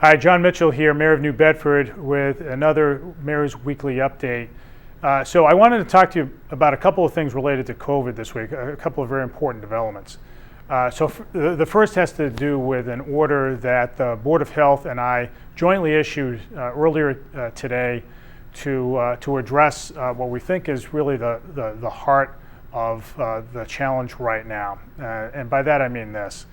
Hi, Jon Mitchell here, Mayor of New Bedford, with another Mayor's Weekly Update. So I wanted to talk to you about a couple of things related to COVID this week, a couple of very important developments. The first has to do with an order that the Board of Health and I jointly issued earlier today to address what we think is really the heart of the challenge right now. And by that I mean this.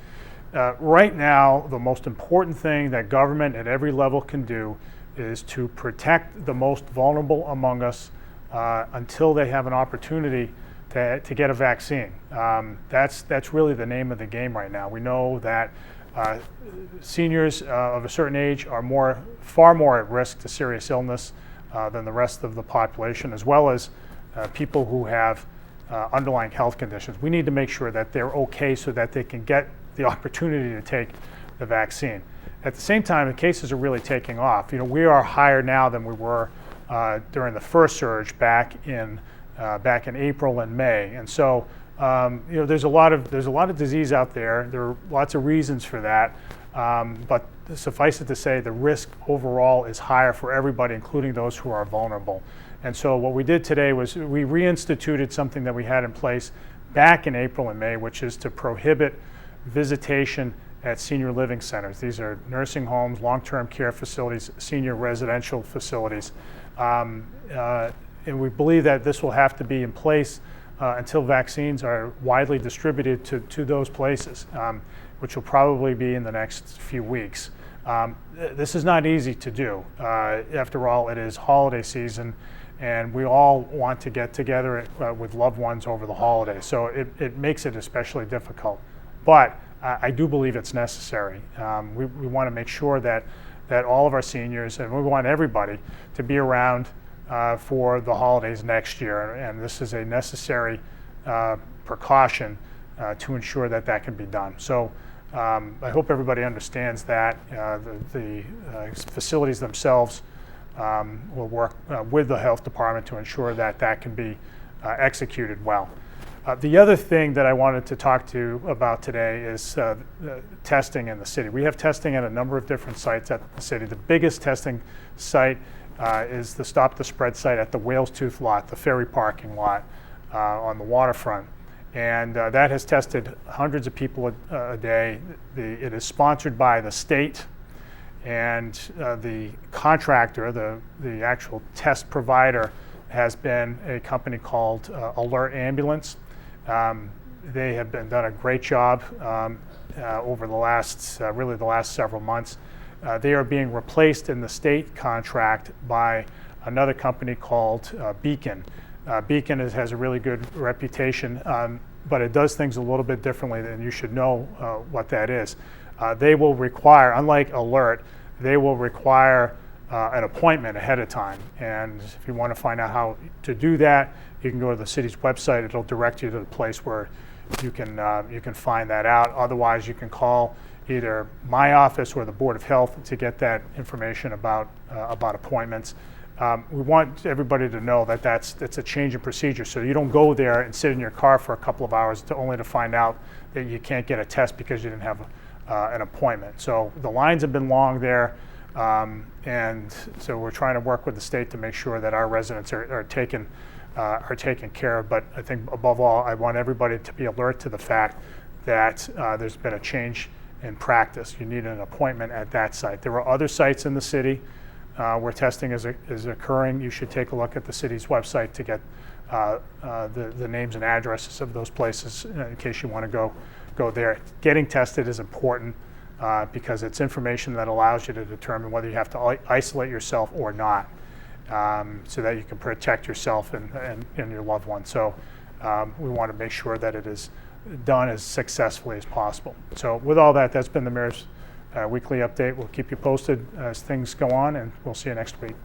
Right now, the most important thing that government at every level can do is to protect the most vulnerable among us until they have an opportunity to get a vaccine. That's really the name of the game right now. We know that seniors of a certain age are far more at risk to serious illness than the rest of the population, as well as people who have underlying health conditions. We need to make sure that they're okay so that they can get the opportunity to take the vaccine. At the same time, the cases are really taking off. We are higher now than we were during the first surge back in April and May, and so there's a lot of disease out there. There are lots of reasons for that, but suffice it to say, the risk overall is higher for everybody, including those who are vulnerable. And so what we did today was we reinstituted something that we had in place back in April and May, which is to prohibit visitation at senior living centers. These are nursing homes, long-term care facilities, senior residential facilities. And we believe that this will have to be in place until vaccines are widely distributed to those places, which will probably be in the next few weeks. This is not easy to do. After all, it is holiday season, and we all want to get together with loved ones over the holidays. So it makes it especially difficult. But I do believe it's necessary. We want to make sure that all of our seniors, and we want everybody to be around for the holidays next year. And this is a necessary precaution to ensure that can be done. So I hope everybody understands that. The facilities themselves will work with the health department to ensure that can be executed well. The other thing that I wanted to talk to you about today is testing in the city. We have testing at a number of different sites at the city. The biggest testing site is the Stop the Spread site at the Whales Tooth lot, the ferry parking lot on the waterfront. And that has tested hundreds of people a day. It is sponsored by the state, and the contractor, the actual test provider, has been a company called Alert Ambulance. They have done a great job over the last several months. They are being replaced in the state contract by another company called Beacon. Beacon has a really good reputation, but it does things a little bit differently, and you should know what that is. They will require, unlike Alert, they will require an appointment ahead of time. And if you want to find out how to do that, you can go to the city's website. It'll direct you to the place where you can find that out. Otherwise, you can call either my office or the Board of Health to get that information about appointments. We want everybody to know that that's a change in procedure, so you don't go there and sit in your car for a couple of hours only to find out that you can't get a test because you didn't have an appointment. So the lines have been long there. And so we're trying to work with the state to make sure that our residents are taken care of. But I think above all, I want everybody to be alert to the fact that there's been a change in practice. You need an appointment at that site. There are other sites in the city where testing is occurring. You should take a look at the city's website to get the names and addresses of those places in case you want to go there. Getting tested is important. Because it's information that allows you to determine whether you have to isolate yourself or not, so that you can protect yourself and your loved ones. So we want to make sure that it is done as successfully as possible. So with all that, that's been the Mayor's Weekly Update. We'll keep you posted as things go on, and we'll see you next week.